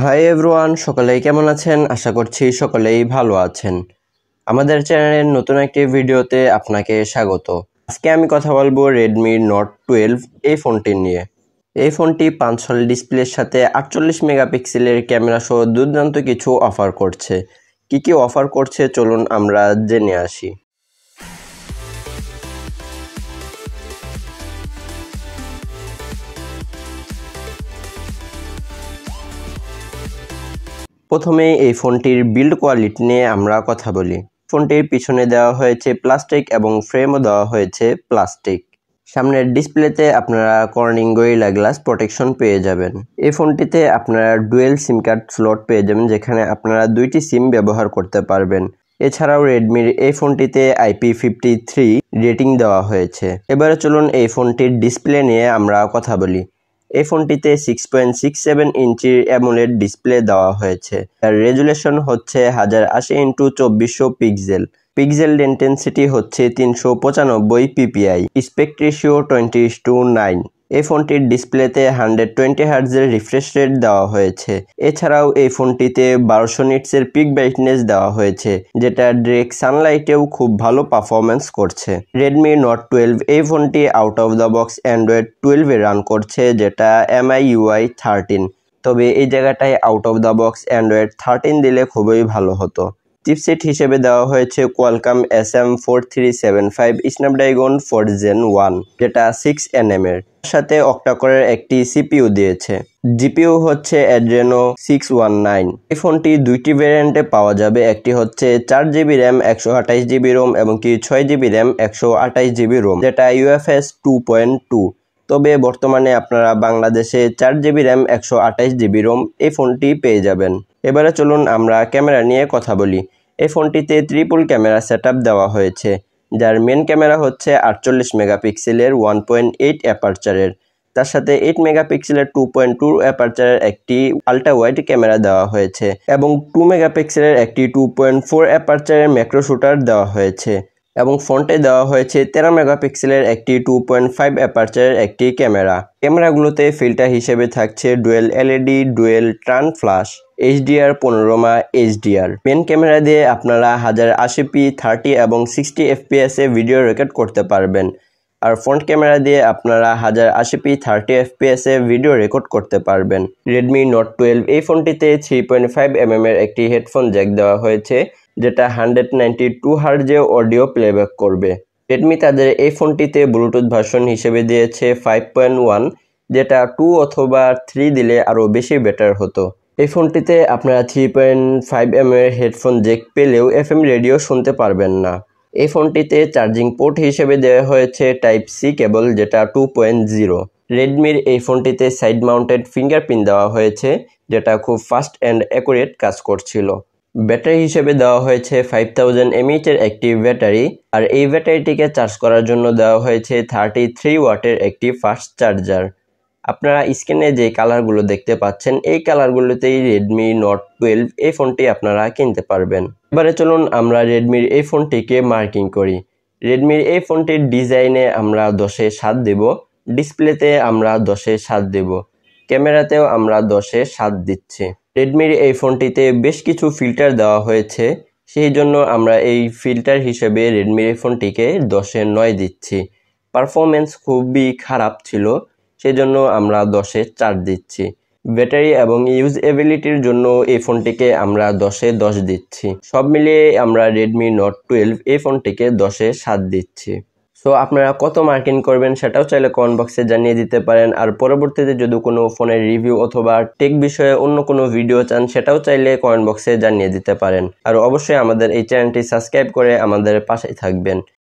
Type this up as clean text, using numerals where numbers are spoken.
Hi everyone, সকলেই কেমন আছেন? আশা করছি সকলেই ভালো আছেন। আমাদের চ্যানেলের নতুন একটি ভিডিওতে আপনাকে স্বাগত। আজকে আমি কথা বলবো Redmi Note 12 এই ফোনটি নিয়ে। এই ফোনটি 5 ডিসপ্লের সাথে 48 মেগাপিক্সেলের ক্যামেরা সহ দুর্দান্ত কিছু অফার করছে। কি অফার করছে চলুন আমরা জেনে আসি। প্রথমেই এই ফোনটির বিল্ড কোয়ালিটি নিয়ে আমরা কথা বলি। ফোনটির পিছনে দেওয়া হয়েছে প্লাস্টিক এবং ফ্রেমও দেওয়া হয়েছে প্লাস্টিক। সামনের ডিসপ্লেতে আপনারা কর্নিং গরিলা গ্লাস প্রোটেকশন পেয়ে যাবেন। এই ফোনটিতে আপনারা ডুয়েল সিম কার্ড স্লট পেয়ে যাবেন, যেখানে আপনারা 2টি সিম ব্যবহার করতে পারবেন। এছাড়াও রেডমির এই ফোনটিতে IP53 রেটিং দেওয়া হয়েছে। এবারে চলুন এই ফোনটির ডিসপ্লে নিয়ে আমরা কথা বলি। এই ফোনটিতে 6.67 ইঞ্চির অ্যামোলেড ডিসপ্লে দেওয়া হয়েছে। তার রেজুলেশন হচ্ছে 1080x2400 পিক্সেল। পিক্সেল ডেনসিটি হচ্ছে 395 ppi। স্পেক্ট রেশিও 20:9। এই ফোনটির ডিসপ্লেতে 120 হার্টজের রিফ্রেশ রেট দেওয়া হয়েছে। এছাড়াও এই ফোনটিতে 1200 নিটসের পিক ব্রাইটনেস দেওয়া হয়েছে, যেটা ডিরেক্ট সানলাইটেও খুব ভালো পারফরমেন্স করছে। Redmi Note 12 এই ফোনটি out of the box Android 12 A run করছে, যেটা MIUI 13। তবে এই জায়গাটায় out of the box Android 13 দিলে খুবই ভালো হতো। চিপসেট হিসেবে দেওয়া হয়েছে কোয়ালকম SM4375 স্ন্যাপড্রাগন 4 Gen 1, যেটা 6nm এর সাথে অক্টাকোরের একটি সিপিইউ দিয়েছে। জিপিইউ হচ্ছে Adreno 619। এই ফোনটি দুইটি ভ্যারিয়েন্টে পাওয়া যাবে। একটি হচ্ছে 4GB RAM 128GB ROM এবং 6GB RAM 128GB ROM, যেটা UFS 2.2। তবে বর্তমানে আপনারা বাংলাদেশে 4GB RAM 128GB ROM এই ফোনটি পেয়ে যাবেন। এবারে চলুন আমরা ক্যামেরা নিয়ে কথা বলি। এই ফোনটিতে ট্রিপল ক্যামেরা সেটআপ দেওয়া হয়েছে, যার মেন ক্যামেরা হচ্ছে 48 মেগাপিক্সেলের 1.8 অ্যাপারচারের। তার সাথে 8 মেগাপিক্সেলের 2.2 অ্যাপারচারের একটি আল্ট্রা ওয়াইড ক্যামেরা দেওয়া হয়েছে এবং 2 মেগাপিক্সেলের একটি 2.4 অ্যাপারচারের ম্যাক্রো শুটার দেওয়া হয়েছে এবং ফ্রন্টে দেওয়া হয়েছে 13 মেগাপিক্সেলের একটি 2.5 অ্যাপারচারের একটি ক্যামেরা। ক্যামেরাগুলোতে ফিল্টার হিসেবে থাকছে ডুয়েল LED, ডুয়েল ট্রান flash, HDR, panorama HDR। Main camera দিয়ে আপনারা 1080p 30 এবং 60 fps এ ভিডিও রেকর্ড করতে পারবেন, আর ফ্রন্ট ক্যামেরা দিয়ে আপনারা 1080p 30 fps এ ভিডিও রেকর্ড করতে পারবেন। Redmi Note 12 এই ফোনটিতে 3.5mm এর একটি হেডফোন জ্যাক দেওয়া হয়েছে, যেটা 192 হার্টজে অডিও প্লেব্যাক করবে। রেডমি তাদের এই ফোনটিতে ব্লুটুথ ভার্সন হিসেবে দিয়েছে 5.1, যেটা 2 অথবা 3 দিলে আরও বেশি বেটার হতো। এই ফোনটিতে আপনারা 3.5mm এর হেডফোন জ্যাক পেলেও FM রেডিও শুনতে পারবেন না। এই ফোনটিতে চার্জিং পোর্ট হিসেবে দেওয়া হয়েছে Type-C কেবল, যেটা 2.0। রেডমির এই ফোনটিতে সাইড মাউন্টেড ফিঙ্গারপ্রিন্ট দেওয়া হয়েছে, যেটা খুব ফাস্ট অ্যান্ড অ্যাকুরেট কাজ করছিল। ব্যাটারি হিসেবে দেওয়া হয়েছে 5000 mAh এর একটি ব্যাটারি, আর এই ব্যাটারিটিকে চার্জ করার জন্য দেওয়া হয়েছে 33 ওয়াটের একটি ফাস্ট চার্জার। আপনারা স্ক্রিনে যে কালারগুলো দেখতে পাচ্ছেন, এই কালারগুলোতেই Redmi Note 12 এই ফোনটি আপনারা কিনতে পারবেন। এবারে চলুন আমরা রেডমির এই ফোনটিকে মার্কিং করি। রেডমির এই ফোনটির ডিজাইনে আমরা 10-এ 7 দেব, ডিসপ্লেতে আমরা 10-এ 7 দেব, ক্যামেরাতেও আমরা 10-এ 7 দিচ্ছি। রেডমির এই ফোনটিতে বেশ কিছু ফিল্টার দেওয়া হয়েছে, সেই জন্য আমরা এই ফিল্টার হিসেবে রেডমির এই ফোনটিকে 10-এ 9 দিচ্ছি। পারফরমেন্স খুবই খারাপ ছিল, সেজন্য আমরা 10-এ 4 দিচ্ছি। ব্যাটারি এবং ইউজএবিলিটির জন্য এই ফোনটিকে আমরা 10-এ 10 দিচ্ছি। সব মিলিয়ে আমরা Redmi Note 12 এই ফোনটিকে 10-এ 7 দিচ্ছি। সো আপনারা কত মার্কিং করবেন সেটাও চাইলে কমেন্ট বক্সে জানিয়ে দিতে পারেন, আর পরবর্তীতে যদি কোনো ফোনের রিভিউ অথবা টেক বিষয়ে অন্য কোনো ভিডিও চান সেটাও চাইলে কমেন্ট বক্সে জানিয়ে দিতে পারেন। আর অবশ্যই আমাদের এই চ্যানেলটি সাবস্ক্রাইব করে আমাদের পাশেই থাকবেন।